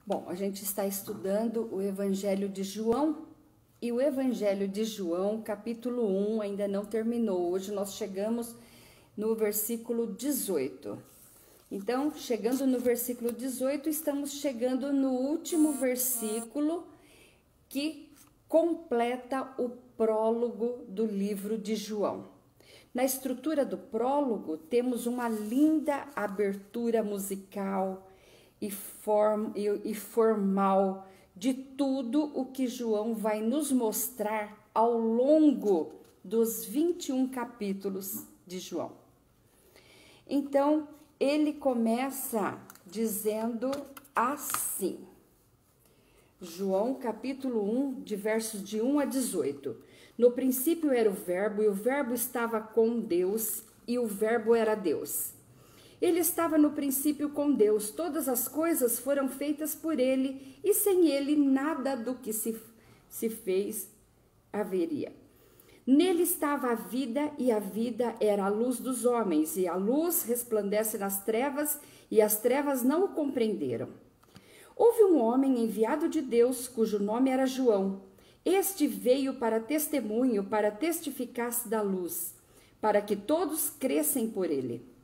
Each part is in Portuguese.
Bom, a gente está estudando o Evangelho de João e o Evangelho de João, capítulo 1, ainda não terminou. Hoje nós chegamos no versículo 18. Então, chegando no versículo 18, estamos chegando no último versículo que completa o prólogo do livro de João. Na estrutura do prólogo, temos uma linda abertura musical e formal de tudo o que João vai nos mostrar ao longo dos 21 capítulos de João. Então, ele começa dizendo assim, João capítulo 1, de versos de 1 a 18. No princípio era o Verbo, e o Verbo estava com Deus, e o Verbo era Deus. Ele estava no princípio com Deus, todas as coisas foram feitas por ele, e sem ele nada do que se fez haveria. Nele estava a vida, e a vida era a luz dos homens, e a luz resplandece nas trevas, e as trevas não o compreenderam. Houve um homem enviado de Deus, cujo nome era João. Este veio para testemunho, para testificar-se da luz, para que todos crescem por ele.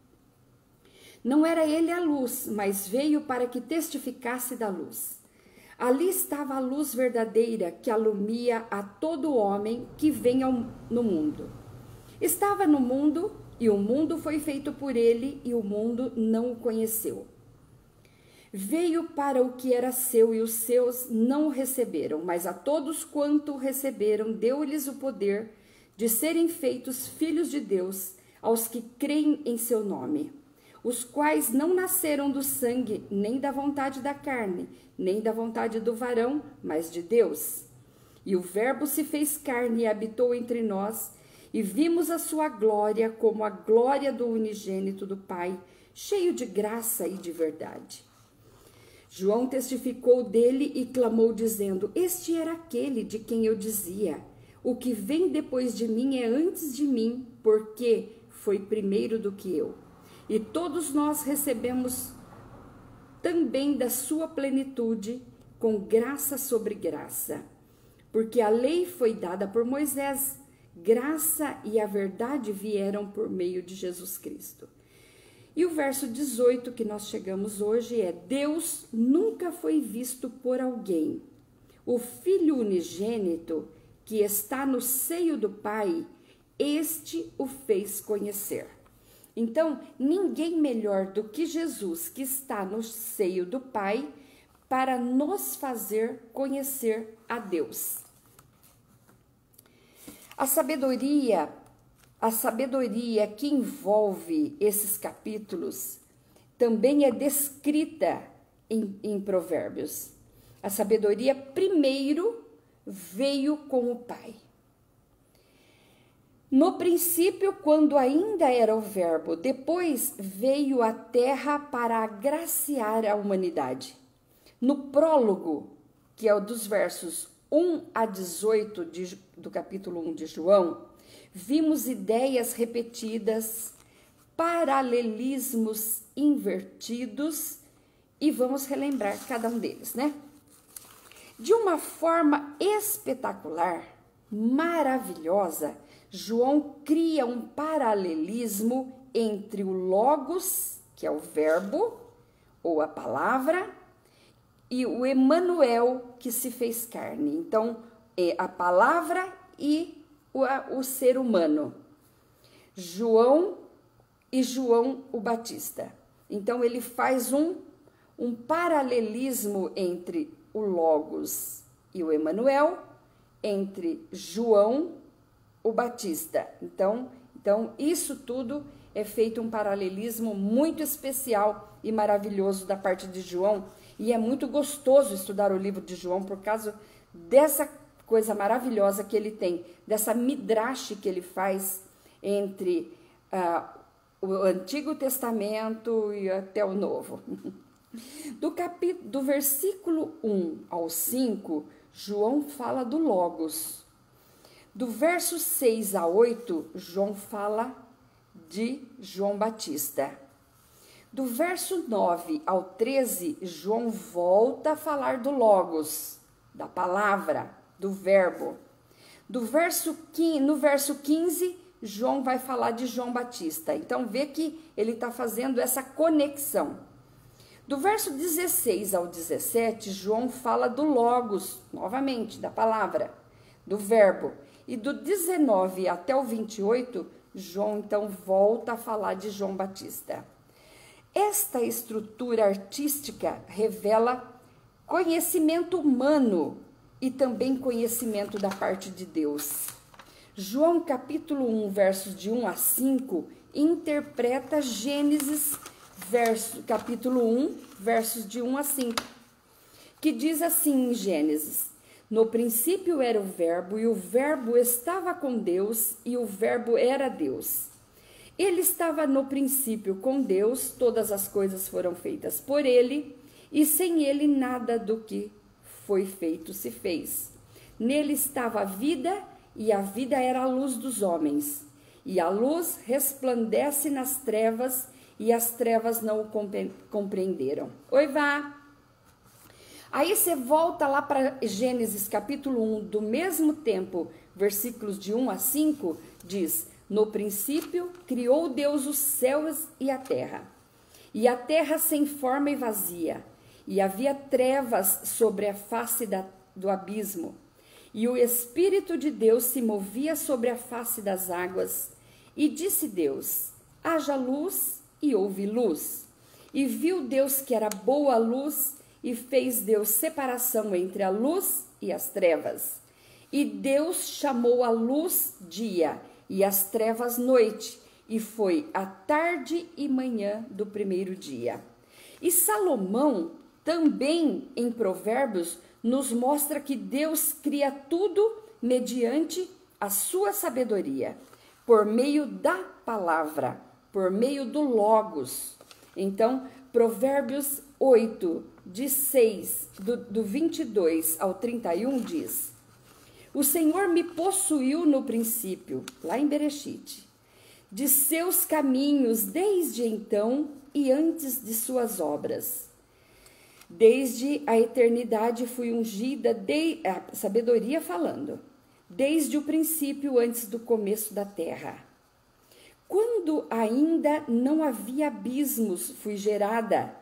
Não era ele a luz, mas veio para que testificasse da luz. Ali estava a luz verdadeira que alumia a todo homem que vem no mundo. Estava no mundo, e o mundo foi feito por ele, e o mundo não o conheceu. Veio para o que era seu, e os seus não o receberam, mas a todos quanto o receberam, deu-lhes o poder de serem feitos filhos de Deus, aos que creem em seu nome, os quais não nasceram do sangue, nem da vontade da carne, nem da vontade do varão, mas de Deus. E o Verbo se fez carne e habitou entre nós, e vimos a sua glória como a glória do unigênito do Pai, cheio de graça e de verdade. João testificou dele e clamou, dizendo: Este era aquele de quem eu dizia: O que vem depois de mim é antes de mim, porque foi primeiro do que eu. E todos nós recebemos também da sua plenitude, com graça sobre graça. Porque a lei foi dada por Moisés, graça e a verdade vieram por meio de Jesus Cristo. E o verso 18 que nós chegamos hoje é: Deus nunca foi visto por alguém. O Filho unigênito que está no seio do Pai, este o fez conhecer. Então, ninguém melhor do que Jesus, que está no seio do Pai, para nos fazer conhecer a Deus. A sabedoria que envolve esses capítulos também é descrita em Provérbios. A sabedoria primeiro veio com o Pai. No princípio, quando ainda era o Verbo, depois veio à terra para agraciar a humanidade. No prólogo, que é o dos versos 1 a 18 do capítulo 1 de João, vimos ideias repetidas, paralelismos invertidos, e vamos relembrar cada um deles, né? De uma forma espetacular, maravilhosa, João cria um paralelismo entre o Logos, que é o verbo, ou a palavra, e o Emanuel, que se fez carne. Então, é a palavra e o ser humano. João e João o Batista. Então, ele faz um paralelismo entre o Logos e o Emanuel, entre João o Batista. Então, isso tudo é feito um paralelismo muito especial e maravilhoso da parte de João, e é muito gostoso estudar o livro de João por causa dessa coisa maravilhosa que ele tem, dessa midrash que ele faz entre o Antigo Testamento e até o Novo. Do versículo 1 ao 5, João fala do Logos. Do verso 6 a 8, João fala de João Batista. Do verso 9 ao 13, João volta a falar do Logos, da palavra, do verbo. No verso 15, João vai falar de João Batista. Então, vê que ele está fazendo essa conexão. Do verso 16 ao 17, João fala do Logos, novamente, da palavra, do verbo. E do 19 até o 28, João, então, volta a falar de João Batista. Esta estrutura artística revela conhecimento humano e também conhecimento da parte de Deus. João capítulo 1, versos de 1 a 5, interpreta Gênesis, capítulo 1, versos de 1 a 5, que diz assim em Gênesis: no princípio era o verbo, e o verbo estava com Deus, e o verbo era Deus. Ele estava no princípio com Deus, todas as coisas foram feitas por ele, e sem ele nada do que foi feito se fez. Nele estava a vida, e a vida era a luz dos homens. E a luz resplandece nas trevas, e as trevas não o compreenderam. Oi, Vá! Aí você volta lá para Gênesis capítulo 1, do mesmo tempo, versículos de 1 a 5, diz: no princípio criou Deus os céus e a terra sem forma e vazia, e havia trevas sobre a face do abismo, e o Espírito de Deus se movia sobre a face das águas. E disse Deus: haja luz, e houve luz. E viu Deus que era boa a luz, e fez Deus separação entre a luz e as trevas. E Deus chamou a luz dia, e as trevas noite, e foi a tarde e manhã do primeiro dia. E Salomão, também em Provérbios, nos mostra que Deus cria tudo mediante a sua sabedoria, por meio da palavra, por meio do Logos. Então, Provérbios 8, de 6, do 22 ao 31, diz: o Senhor me possuiu no princípio, lá em Bereshit, de seus caminhos desde então e antes de suas obras. Desde a eternidade fui ungida, a sabedoria falando, desde o princípio, antes do começo da terra. Quando ainda não havia abismos, fui gerada.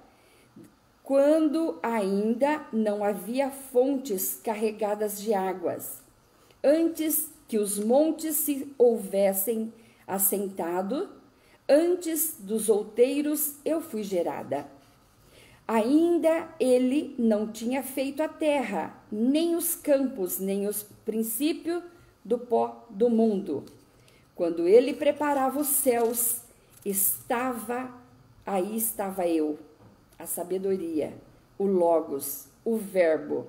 Quando ainda não havia fontes carregadas de águas. Antes que os montes se houvessem assentado, antes dos outeiros eu fui gerada. Ainda ele não tinha feito a terra, nem os campos, nem os princípios do pó do mundo. Quando ele preparava os céus, aí estava eu, a sabedoria, o Logos, o verbo.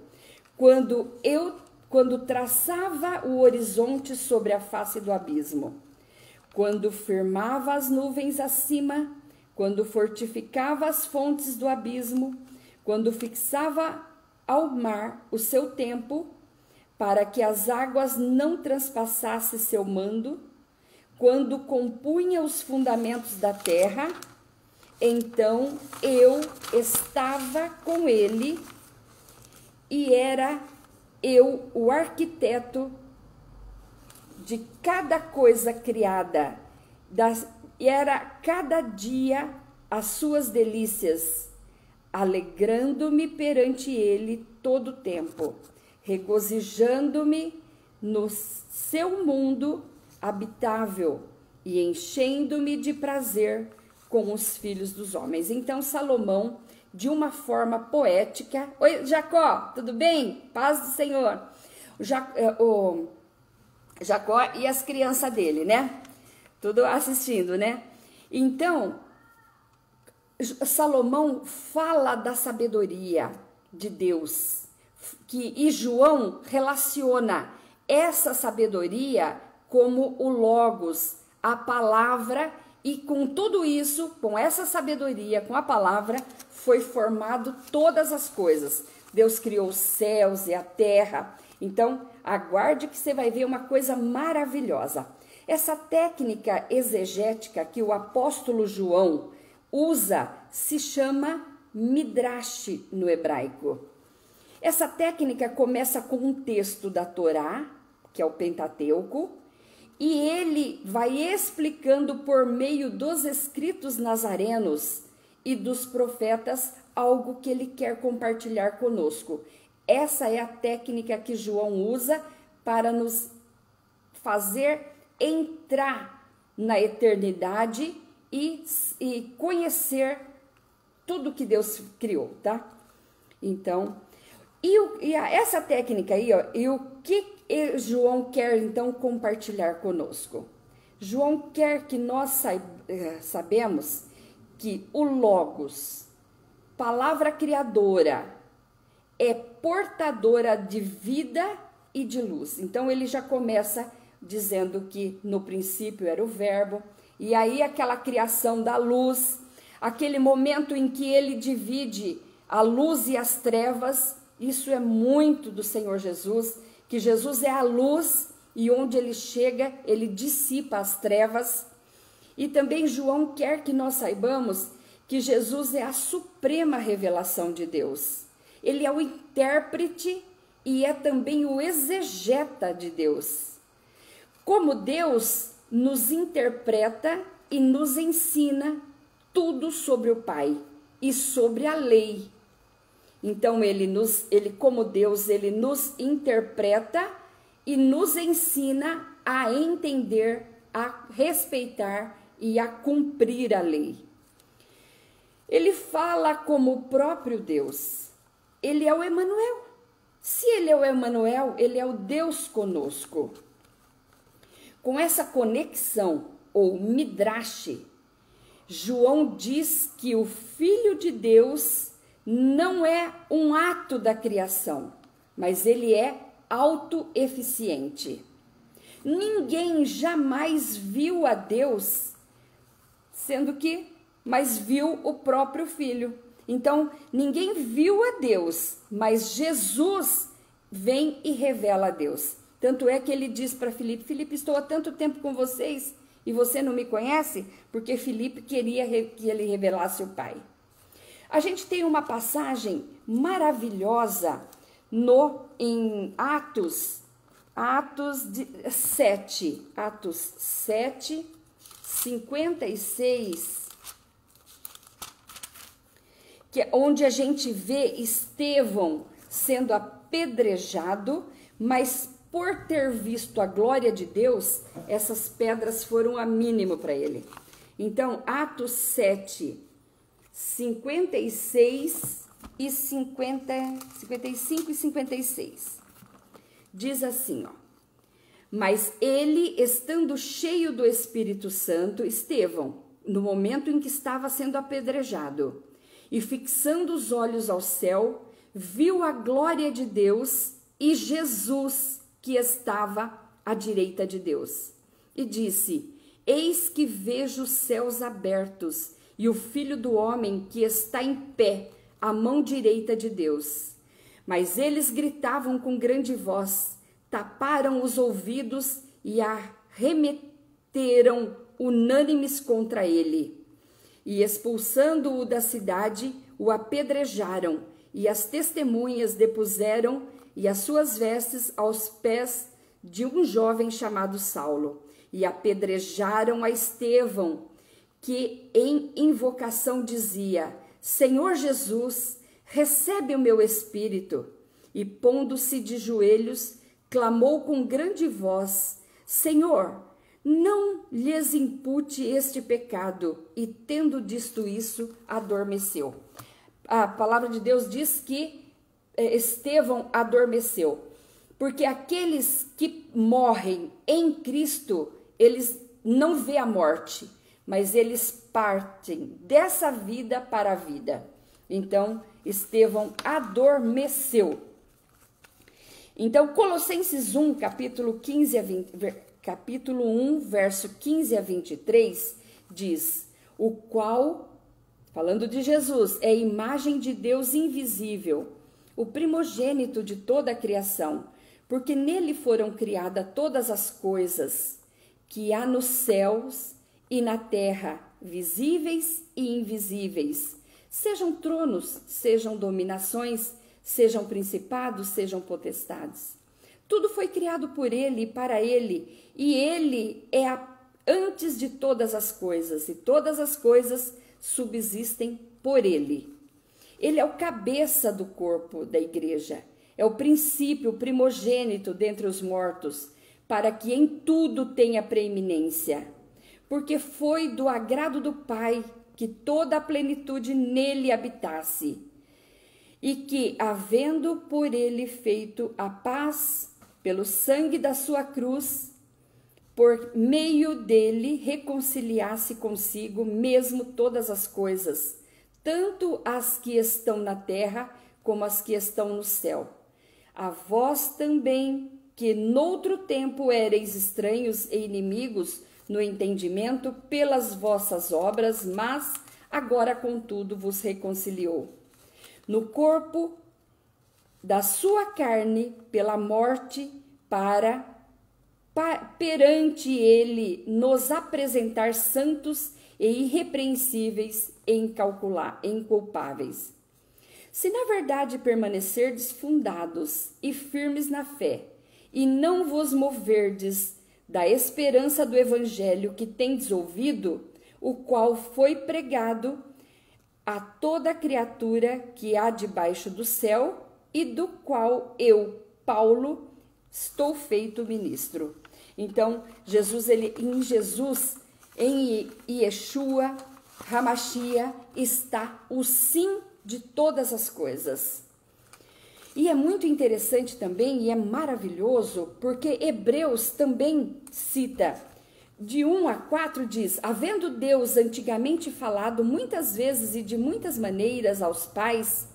Quando traçava o horizonte sobre a face do abismo, quando firmava as nuvens acima, quando fortificava as fontes do abismo, quando fixava ao mar o seu tempo, para que as águas não transpassassem seu mando, quando compunha os fundamentos da terra, então eu estava com ele e era eu o arquiteto de cada coisa criada, e era cada dia as suas delícias, alegrando-me perante ele todo o tempo, regozijando-me no seu mundo habitável e enchendo-me de prazer com os filhos dos homens. Então Salomão, de uma forma poética... Oi, Jacó, tudo bem? Paz do Senhor. O Jacó e as crianças dele, né? Tudo assistindo, né? Então, Salomão fala da sabedoria de Deus, e João relaciona essa sabedoria como o Logos, a palavra, e com tudo isso, com essa sabedoria, com a palavra, foi formado todas as coisas. Deus criou os céus e a terra. Então, aguarde que você vai ver uma coisa maravilhosa. Essa técnica exegética que o apóstolo João usa se chama midrash no hebraico. Essa técnica começa com um texto da Torá, que é o Pentateuco, e ele vai explicando por meio dos escritos nazarenos e dos profetas algo que ele quer compartilhar conosco. Essa é a técnica que João usa para nos fazer entrar na eternidade e conhecer tudo que Deus criou, tá? Então, essa técnica aí, ó, e o que João quer então compartilhar conosco? João quer que nós sabemos que o Logos, palavra criadora, é portadora de vida e de luz. Então ele já começa dizendo que no princípio era o verbo, e aí aquela criação da luz, aquele momento em que ele divide a luz e as trevas, isso é muito do Senhor Jesus, que Jesus é a luz e onde ele chega, ele dissipa as trevas. E também João quer que nós saibamos que Jesus é a suprema revelação de Deus. Ele é o intérprete e é também o exegeta de Deus. Como Deus nos interpreta e nos ensina tudo sobre o Pai e sobre a lei. Então ele como Deus, ele nos interpreta e nos ensina a entender, a respeitar e a cumprir a lei. Ele fala como o próprio Deus. Ele é o Emanuel. Se ele é o Emanuel, ele é o Deus conosco. Com essa conexão, ou midrash, João diz que o Filho de Deus não é um ato da criação, mas ele é autoeficiente. Ninguém jamais viu a Deus, mas viu o próprio Filho. Então, ninguém viu a Deus, mas Jesus vem e revela a Deus. Tanto é que ele diz para Filipe: Filipe, estou há tanto tempo com vocês e você não me conhece? Porque Filipe queria que ele revelasse o Pai. A gente tem uma passagem maravilhosa em Atos 7, 56, que é onde a gente vê Estevão sendo apedrejado, mas por ter visto a glória de Deus, essas pedras foram a mínimo para ele. Então, Atos 7, 56 e 55 e 56. Diz assim, ó: mas ele, estando cheio do Espírito Santo, Estevão, no momento em que estava sendo apedrejado, e fixando os olhos ao céu, viu a glória de Deus e Jesus, que estava à direita de Deus. E disse: eis que vejo os céus abertos e o Filho do Homem que está em pé à mão direita de Deus. Mas eles gritavam com grande voz, taparam os ouvidos e arremeteram unânimes contra ele. E expulsando-o da cidade, o apedrejaram, e as testemunhas depuseram e as suas vestes aos pés de um jovem chamado Saulo, e apedrejaram a Estevão, que em invocação dizia: Senhor Jesus, recebe o meu espírito. E pondo-se de joelhos, clamou com grande voz: Senhor, não lhes impute este pecado. E tendo dito isso, adormeceu. A palavra de Deus diz que Estevão adormeceu, porque aqueles que morrem em Cristo, eles não vê a morte, mas eles partem dessa vida para a vida. Então, Estevão adormeceu. Então, Colossenses 1, capítulo 1, verso 15 a 23, diz: o qual, falando de Jesus, é a imagem de Deus invisível, o primogênito de toda a criação, porque nele foram criadas todas as coisas que há nos céus e na terra, visíveis e invisíveis, Sejam tronos, sejam dominações, sejam principados, sejam potestades. Tudo foi criado por ele e para ele, e ele é antes de todas as coisas, e todas as coisas subsistem por ele. Ele é o cabeça do corpo da igreja, é o princípio, o primogênito dentre os mortos, para que em tudo tenha preeminência. Porque foi do agrado do Pai que toda a plenitude nele habitasse, e que, havendo por ele feito a paz, pelo sangue da sua cruz, por meio dele reconciliasse consigo mesmo todas as coisas, tanto as que estão na terra como as que estão no céu. A vós também, que noutro tempo éreis estranhos e inimigos no entendimento pelas vossas obras, mas agora contudo vos reconciliou no corpo da sua carne pela morte, para perante ele nos apresentar santos e irrepreensíveis e inculpáveis. Se na verdade permanecerdes fundados e firmes na fé, e não vos moverdes da esperança do evangelho que tendes ouvido, o qual foi pregado a toda criatura que há debaixo do céu, e do qual eu, Paulo, estou feito ministro. Então, em Yeshua, Hamashia, está o sim de todas as coisas. E é muito interessante também, e é maravilhoso, porque Hebreus também cita, de 1 a 4 diz: havendo Deus antigamente falado muitas vezes e de muitas maneiras aos pais,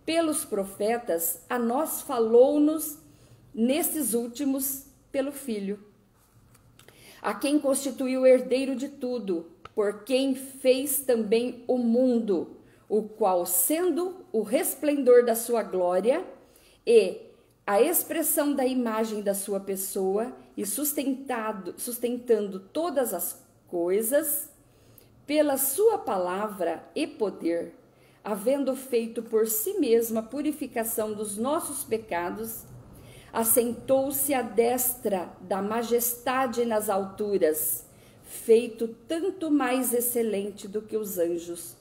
pelos profetas, a nós falou-nos nestes últimos pelo Filho, a quem constituiu herdeiro de tudo, por quem fez também o mundo, o qual, sendo o resplendor da sua glória e a expressão da imagem da sua pessoa, e sustentando todas as coisas, pela sua palavra e poder, havendo feito por si mesma a purificação dos nossos pecados, assentou-se à destra da majestade nas alturas, feito tanto mais excelente do que os anjos,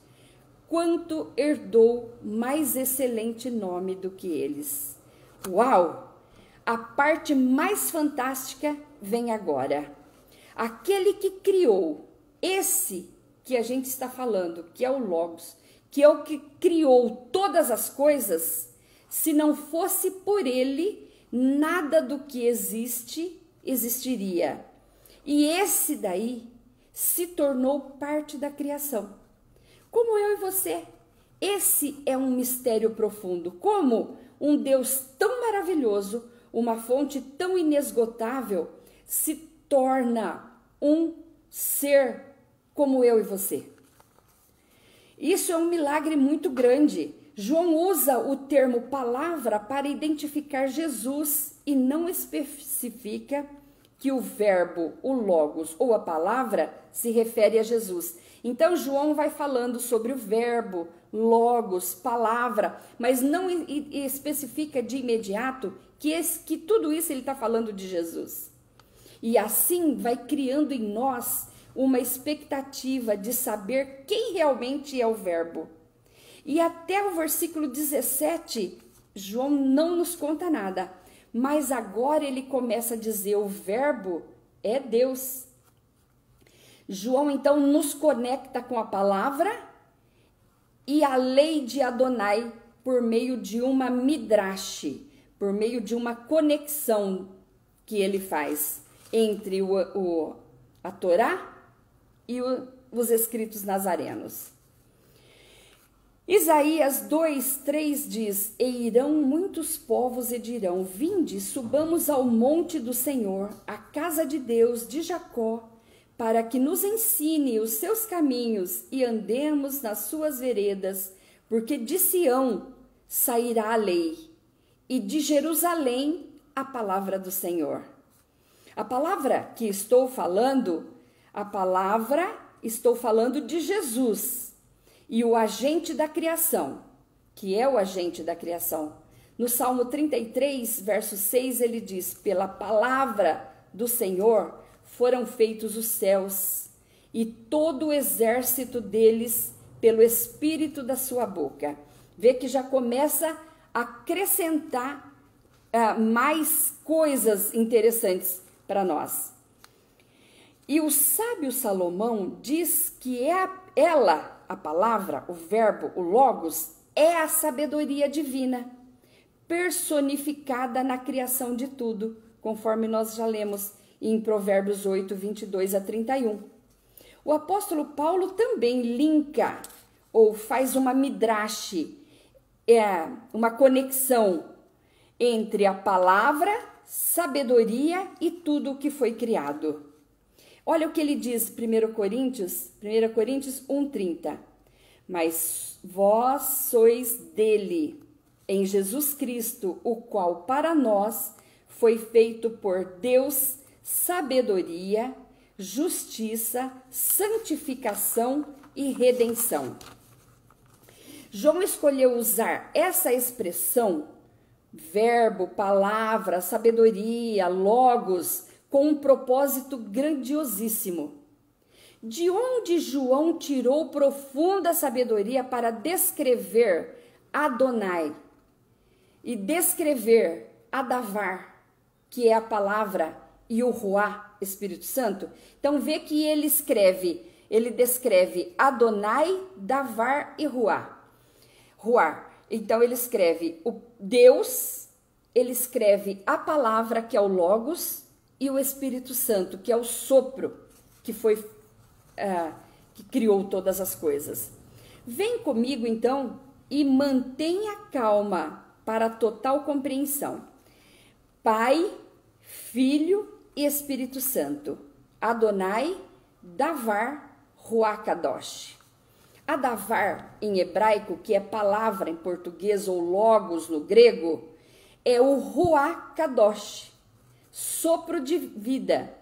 quanto herdou mais excelente nome do que eles. Uau! A parte mais fantástica vem agora. Aquele que criou, esse que a gente está falando, que é o Logos, que é o que criou todas as coisas, se não fosse por ele, nada do que existe existiria. E esse daí se tornou parte da criação. Como eu e você. Esse é um mistério profundo. Como um Deus tão maravilhoso, uma fonte tão inesgotável, se torna um ser como eu e você. Isso é um milagre muito grande. João usa o termo palavra para identificar Jesus e não especifica que o verbo, o logos ou a palavra se refere a Jesus. Então João vai falando sobre o verbo, logos, palavra, mas não especifica de imediato que tudo isso ele está falando de Jesus. E assim vai criando em nós uma expectativa de saber quem realmente é o verbo. E até o versículo 17, João não nos conta nada, mas agora ele começa a dizer: o verbo é Deus. João então nos conecta com a palavra e a lei de Adonai por meio de uma midrash, por meio de uma conexão que ele faz entre a Torá e os escritos nazarenos. Isaías 2:3 diz: e irão muitos povos e dirão: vinde, subamos ao monte do Senhor, à casa de Deus de Jacó, para que nos ensine os seus caminhos e andemos nas suas veredas, porque de Sião sairá a lei, e de Jerusalém a palavra do Senhor. A palavra que estou falando, estou falando de Jesus. e o agente da criação, que é o agente da criação. No Salmo 33, verso 6, ele diz: pela palavra do Senhor foram feitos os céus, e todo o exército deles pelo espírito da sua boca. Vê que já começa a acrescentar mais coisas interessantes para nós. E o sábio Salomão diz que ela, a palavra, o verbo, o logos, é a sabedoria divina, personificada na criação de tudo, conforme nós já lemos em Provérbios 8, 22 a 31. O apóstolo Paulo também linka, ou faz uma midrash, uma conexão entre a palavra, sabedoria e tudo o que foi criado. Olha o que ele diz, 1 Coríntios 1:30. Mas vós sois dele, em Jesus Cristo, o qual para nós foi feito por Deus sabedoria, justiça, santificação e redenção. João escolheu usar essa expressão, verbo, palavra, sabedoria, logos, com um propósito grandiosíssimo. De onde João tirou profunda sabedoria para descrever Adonai e descrever Adavar, que é a palavra, e o Ruá, Espírito Santo? Então vê que ele descreve Adonai, Davar e Ruá. Então ele escreve o Deus, ele escreve a palavra, que é o Logos, e o Espírito Santo, que é o sopro, que criou todas as coisas. Vem comigo então e mantenha calma para total compreensão. Pai, Filho e Espírito Santo. Adonai, Davar, Ruá Kadosh. Adavar, em hebraico, que é palavra em português, ou logos no grego, é o Ruá Kadosh, sopro de vida.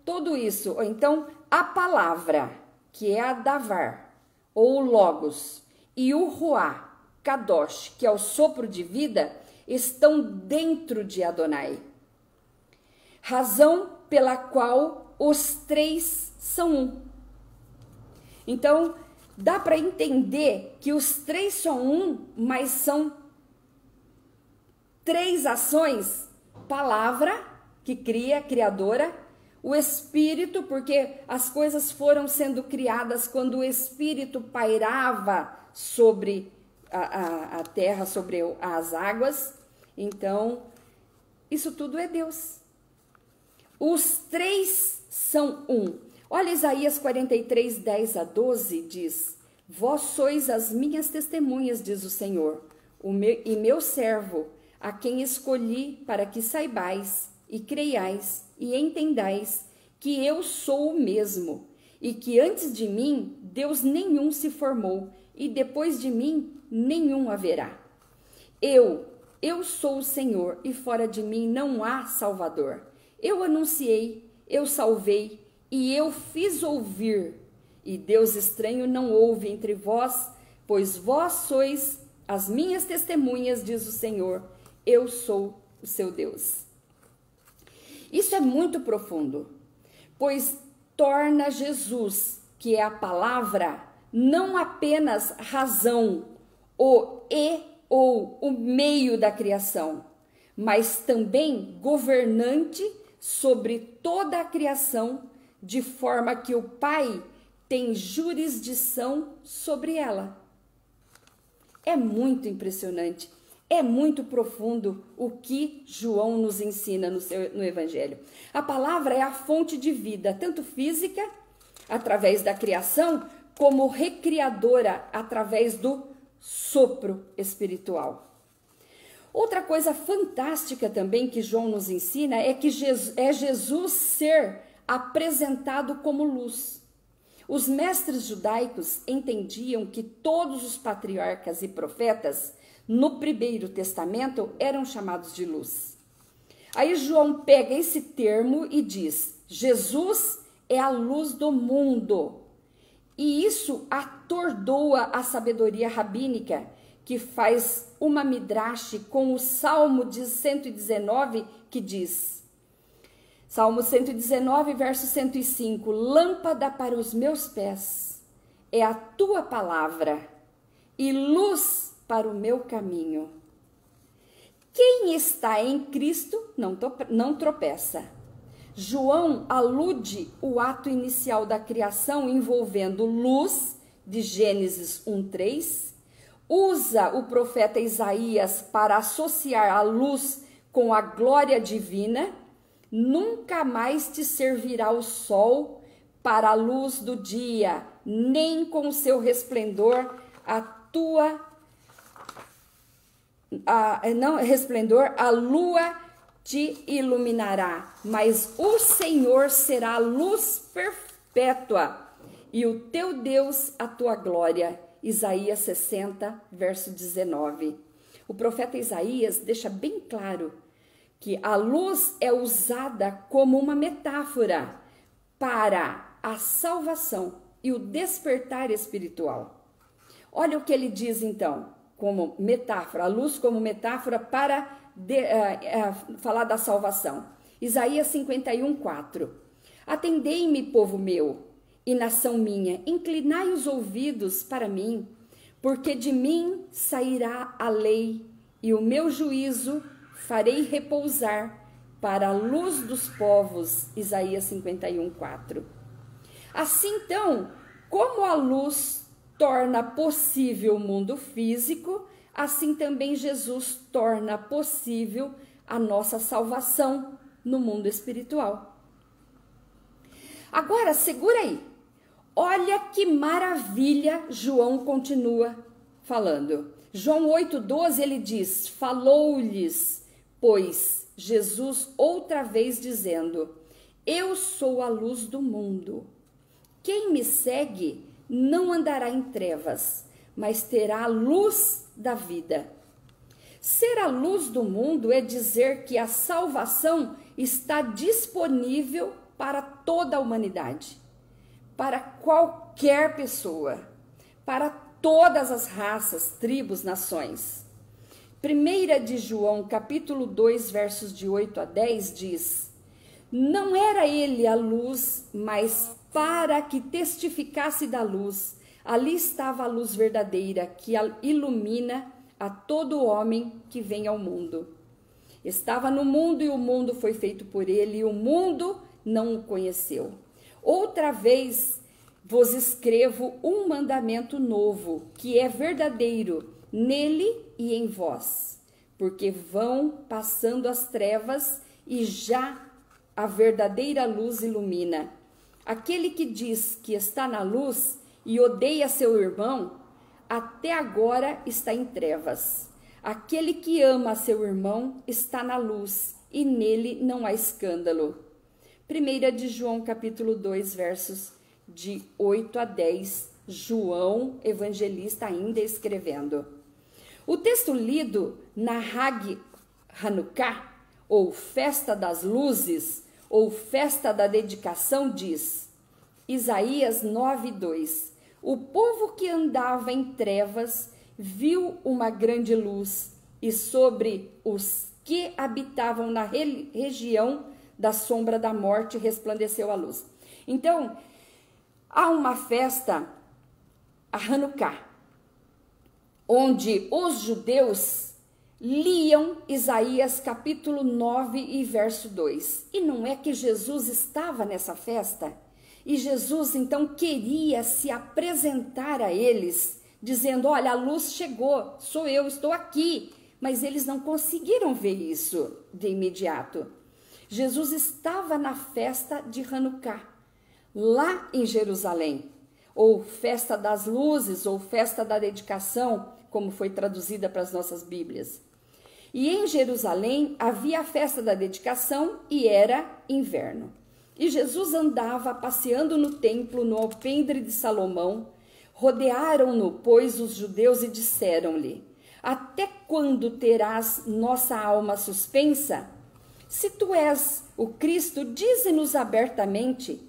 Tudo isso, ou então a palavra, que é a Davar, ou o logos, e o Ruá Kadosh, que é o sopro de vida, estão dentro de Adonai. Razão pela qual os três são um. Então, dá para entender que os três são um, mas são três ações: palavra, que cria, criadora; o Espírito, porque as coisas foram sendo criadas quando o Espírito pairava sobre a terra, sobre as águas. Então, isso tudo é Deus. Os três são um. Olha, Isaías 43, 10 a 12 diz: vós sois as minhas testemunhas, diz o Senhor, e meu servo, a quem escolhi para que saibais e creiais e entendais que eu sou o mesmo, e que antes de mim Deus nenhum se formou, e depois de mim nenhum haverá. Eu sou o Senhor, e fora de mim não há Salvador. Eu anunciei, eu salvei, e eu fiz ouvir, e Deus estranho não houve entre vós, pois vós sois as minhas testemunhas, diz o Senhor, eu sou o seu Deus. Isso é muito profundo, pois torna Jesus, que é a palavra, não apenas razão, ou o meio da criação, mas também governante sobre toda a criação, de forma que o Pai tem jurisdição sobre ela. É muito impressionante, é muito profundo o que João nos ensina no Evangelho. A palavra é a fonte de vida, tanto física, através da criação, como recriadora, através do sopro espiritual. Outra coisa fantástica também que João nos ensina é que Jesus ser apresentado como luz. Os mestres judaicos entendiam que todos os patriarcas e profetas no Primeiro Testamento eram chamados de luz. Aí João pega esse termo e diz: Jesus é a luz do mundo. E isso atordoa a sabedoria rabínica, que faz uma midrash com o Salmo de 119, que diz, Salmo 119, verso 105, lâmpada para os meus pés é a tua palavra e luz para o meu caminho. Quem está em Cristo não tropeça. João alude o ato inicial da criação envolvendo luz, de Gênesis 1:3, usa o profeta Isaías para associar a luz com a glória divina. Nunca mais te servirá o sol para a luz do dia, nem com o seu resplendor a lua te iluminará, mas o Senhor será a luz perpétua e o teu Deus a tua glória. Isaías 60, verso 19. O profeta Isaías deixa bem claro que a luz é usada como uma metáfora para a salvação e o despertar espiritual. Olha o que ele diz então, como metáfora, a luz como metáfora para falar da salvação. Isaías 51:4. Atendei-me, povo meu, e nação minha, inclinai os ouvidos para mim, porque de mim sairá a lei, e o meu juízo farei repousar para a luz dos povos. Isaías 51:4. Assim então, como a luz torna possível o mundo físico, assim também Jesus torna possível a nossa salvação no mundo espiritual. Agora, segura aí. Olha que maravilha João continua falando. João 8:12 ele diz, falou-lhes, pois, Jesus outra vez dizendo, eu sou a luz do mundo. Quem me segue não andará em trevas, mas terá a luz da vida. Ser a luz do mundo é dizer que a salvação está disponível para toda a humanidade, para qualquer pessoa, para todas as raças, tribos, nações. 1 de João, capítulo 2, versos de 8 a 10, diz, não era ele a luz, mas para que testificasse da luz. Ali estava a luz verdadeira, que ilumina a todo homem que vem ao mundo. Estava no mundo e o mundo foi feito por ele, e o mundo não o conheceu. Outra vez vos escrevo um mandamento novo, que é verdadeiro nele e em vós, porque vão passando as trevas e já a verdadeira luz ilumina. Aquele que diz que está na luz e odeia seu irmão, até agora está em trevas. Aquele que ama seu irmão está na luz e nele não há escândalo. 1 de João, capítulo 2, versos de 8 a 10, João, evangelista, ainda escrevendo. O texto lido na Hag Hanukkah, ou Festa das Luzes, ou Festa da Dedicação, diz, Isaías 9:2, o povo que andava em trevas viu uma grande luz, e sobre os que habitavam na região da sombra da morte resplandeceu a luz. Então, há uma festa, a Hanukkah, onde os judeus liam Isaías capítulo 9 e verso 2. E não é que Jesus estava nessa festa? E Jesus então queria se apresentar a eles, dizendo, olha, a luz chegou, sou eu, estou aqui. Mas eles não conseguiram ver isso de imediato. Jesus estava na festa de Hanukkah, lá em Jerusalém, ou festa das luzes, ou festa da dedicação, como foi traduzida para as nossas Bíblias. E em Jerusalém havia a festa da dedicação e era inverno. E Jesus andava passeando no templo, no alpendre de Salomão. Rodearam-no, pois, os judeus e disseram-lhe, até quando terás nossa alma suspensa? Se tu és o Cristo, dize-nos abertamente.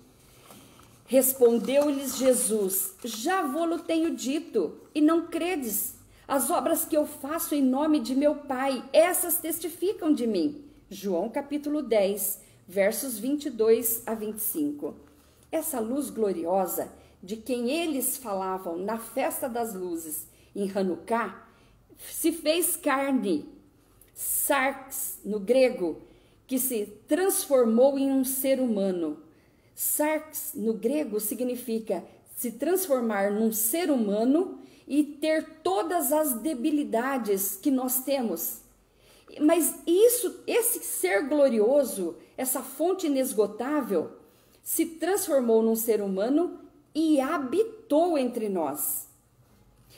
Respondeu-lhes Jesus: já vô-lo tenho dito, e não credes. As obras que eu faço em nome de meu Pai, essas testificam de mim. João capítulo 10, versos 22 a 25. Essa luz gloriosa de quem eles falavam na festa das luzes em Hanukkah se fez carne, sarx no grego, que se transformou em um ser humano. Sarx no grego significa se transformar num ser humano e ter todas as debilidades que nós temos. Mas esse ser glorioso, essa fonte inesgotável, se transformou num ser humano e habitou entre nós.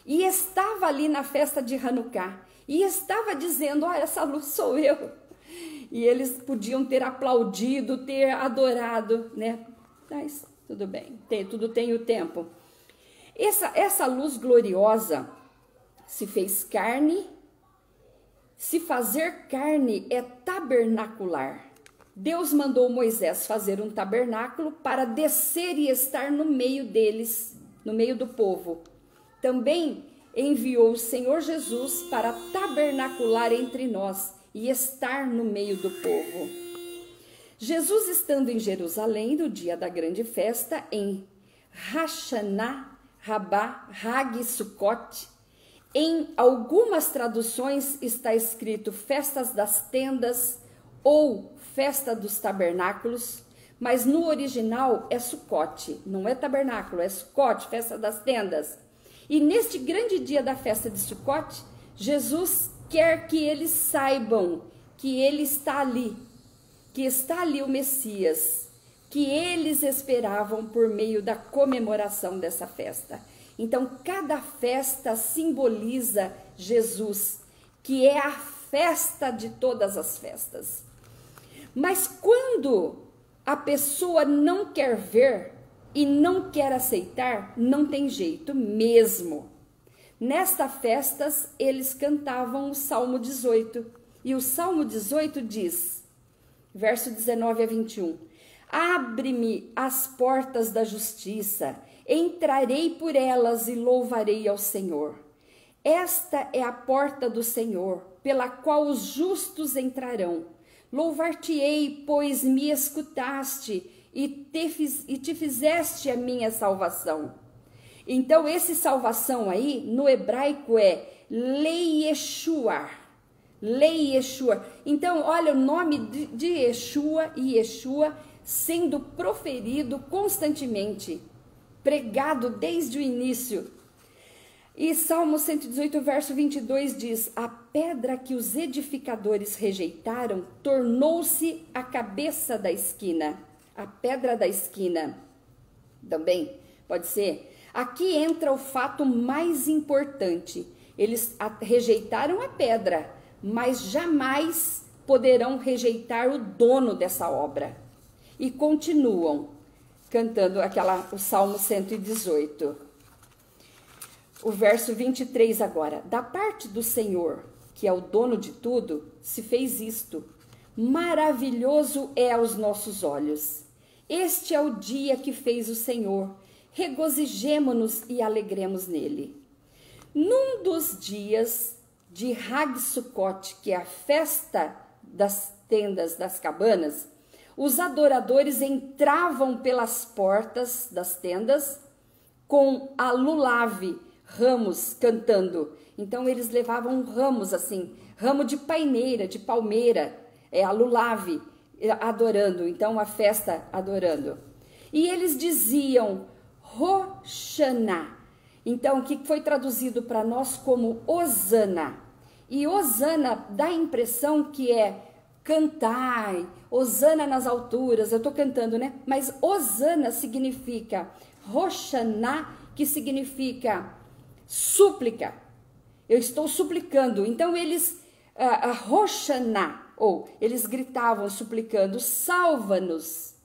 E estava ali na festa de Hanukkah. E estava dizendo: ó, essa luz sou eu. E eles podiam ter aplaudido, ter adorado, né? Mas tudo bem, tudo tem o tempo. Essa luz gloriosa se fez carne. Se fazer carne é tabernacular. Deus mandou Moisés fazer um tabernáculo para descer e estar no meio deles, no meio do povo. Também enviou o Senhor Jesus para tabernacular entre nós e estar no meio do povo. Jesus, estando em Jerusalém no dia da grande festa, em Hashanah Rabá Hag Sukkot, em algumas traduções está escrito festas das tendas ou festa dos tabernáculos, mas no original é Sukkot, não é tabernáculo, é Sukkot, festa das tendas. E neste grande dia da festa de Sukkot, Jesus quer que eles saibam que ele está ali, que está ali o Messias, que eles esperavam por meio da comemoração dessa festa. Então, cada festa simboliza Jesus, que é a festa de todas as festas. Mas quando a pessoa não quer ver e não quer aceitar, não tem jeito mesmo. Nesta festas, eles cantavam o Salmo 18. E o Salmo 18 diz, verso 19 a 21, abre-me as portas da justiça, entrarei por elas e louvarei ao Senhor. Esta é a porta do Senhor, pela qual os justos entrarão. Louvar-te-ei, pois me escutaste e te fizeste a minha salvação. Então, esse salvação aí, no hebraico é Lei Yeshua. Lei Yeshua. Então, olha o nome de Yeshua e Yeshua sendo proferido constantemente, pregado desde o início. E Salmo 118, verso 22 diz, a pedra que os edificadores rejeitaram tornou-se a cabeça da esquina. A pedra da esquina. Também pode ser. Aqui entra o fato mais importante. Eles rejeitaram a pedra, mas jamais poderão rejeitar o dono dessa obra. E continuam cantando o Salmo 118. O verso 23 agora. Da parte do Senhor, que é o dono de tudo, se fez isto. Maravilhoso é aos nossos olhos. Este é o dia que fez o Senhor. Regozijemo-nos e alegremos nele. Num dos dias de Hag Sukkot, que é a festa das tendas, das cabanas, os adoradores entravam pelas portas das tendas com a lulave, ramos, cantando. Então eles levavam ramos assim, ramo de paineira, de palmeira, a lulave, adorando. Então a festa adorando. E eles diziam Hoshana. Então, o que foi traduzido para nós como Hosana. E Hosana dá a impressão que é cantai, Hosana nas alturas, eu estou cantando, né? Mas Hosana significa Hoshana, que significa súplica. Eu estou suplicando. Então, eles, Hoshana, ou eles gritavam suplicando, salva-nos.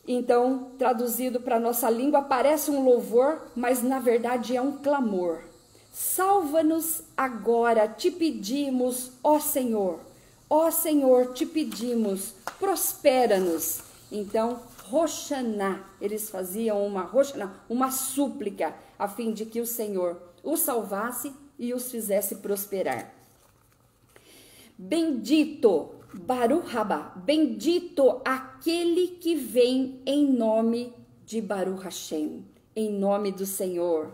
Então, traduzido para a nossa língua, parece um louvor, mas na verdade é um clamor. Salva-nos agora, te pedimos, ó Senhor, te pedimos, prospera-nos. Então, Roshaná, eles faziam uma Roshaná, uma súplica, a fim de que o Senhor os salvasse e os fizesse prosperar. Bendito, Baruch Rabá, bendito aquele que vem em nome de Baruch Hashem, em nome do Senhor.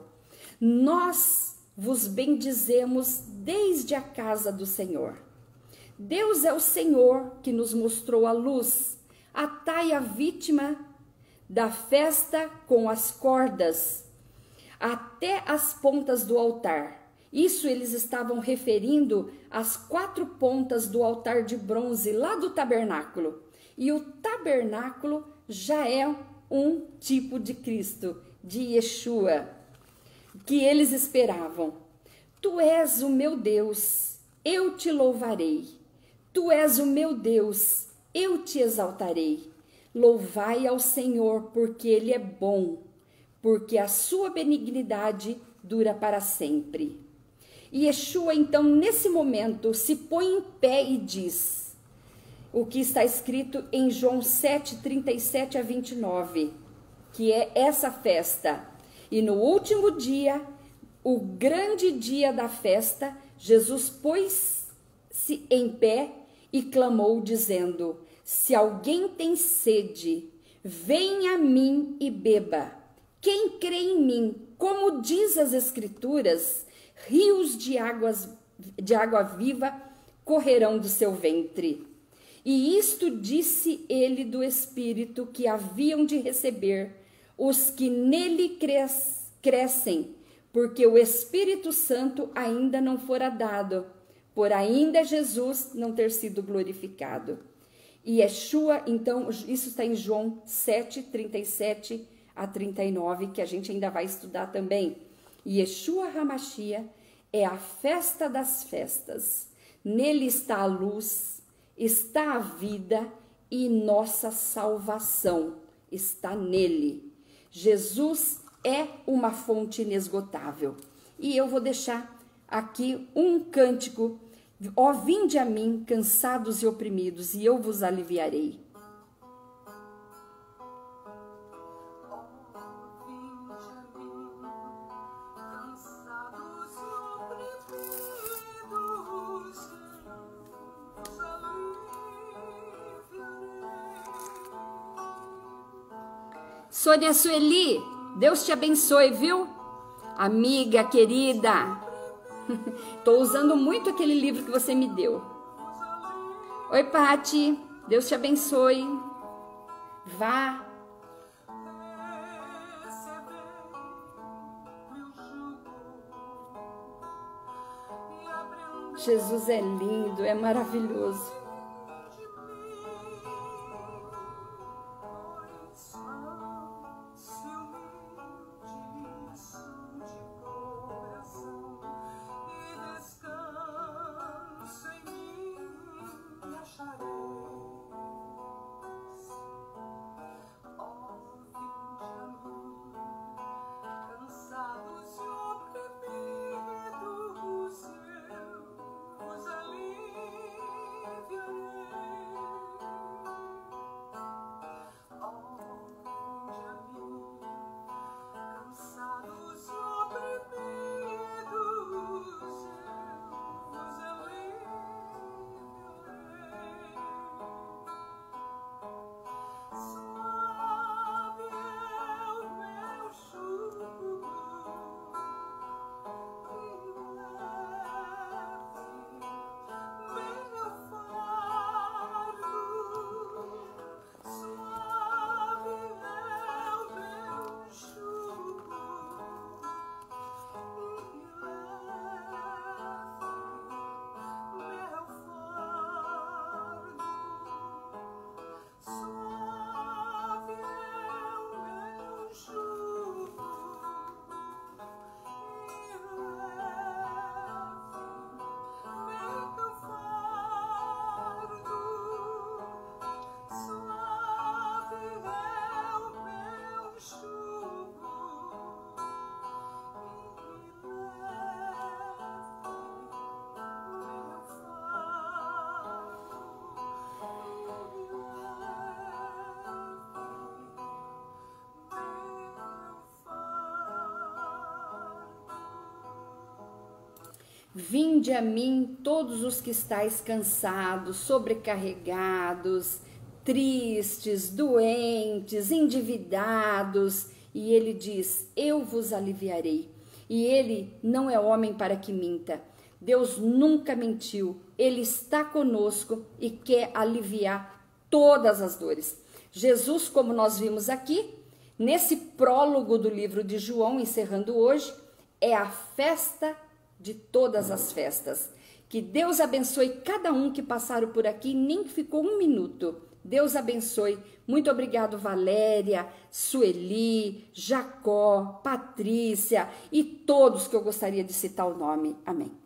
Nós vos bendizemos desde a casa do Senhor. Deus é o Senhor que nos mostrou a luz. Atai a vítima da festa com as cordas até as pontas do altar. Isso eles estavam referindo às 4 pontas do altar de bronze lá do tabernáculo. E o tabernáculo já é um tipo de Cristo, de Yeshua, que eles esperavam. Tu és o meu Deus, eu te louvarei. Tu és o meu Deus, eu te exaltarei. Louvai ao Senhor, porque Ele é bom, porque a sua benignidade dura para sempre. E Yeshua, então, nesse momento, se põe em pé e diz o que está escrito em João 7, 37 a 29, que é essa festa. E no último dia, o grande dia da festa, Jesus pôs-se em pé e clamou, dizendo: se alguém tem sede, venha a mim e beba. Quem crê em mim, como diz as Escrituras, rios de água viva correrão do seu ventre. E isto disse ele do Espírito que haviam de receber os que nele crescem, porque o Espírito Santo ainda não fora dado, por ainda Jesus não ter sido glorificado. E Yeshua, então, isso está em João 7, 37 a 39, que a gente ainda vai estudar também. E Yeshua HaMashiach é a festa das festas. Nele está a luz, está a vida e nossa salvação está nele. Jesus é uma fonte inesgotável. E eu vou deixar aqui um cântico. Ó, vinde a mim, cansados e oprimidos, e eu vos aliviarei. Sônia Sueli, Deus te abençoe, viu? Amiga querida, estou usando muito aquele livro que você me deu. Oi, Pati, Deus te abençoe. Vá. Jesus é lindo, é maravilhoso. Vinde a mim todos os que estáis cansados, sobrecarregados, tristes, doentes, endividados. E ele diz, eu vos aliviarei. E ele não é homem para que minta. Deus nunca mentiu. Ele está conosco e quer aliviar todas as dores. Jesus, como nós vimos aqui, nesse prólogo do livro de João, encerrando hoje, é a festa de todas as festas. Que Deus abençoe cada um que passaram por aqui, nem ficou um minuto. Deus abençoe. Muito obrigado, Valéria, Sueli, Jacó, Patrícia e todos que eu gostaria de citar o nome. Amém.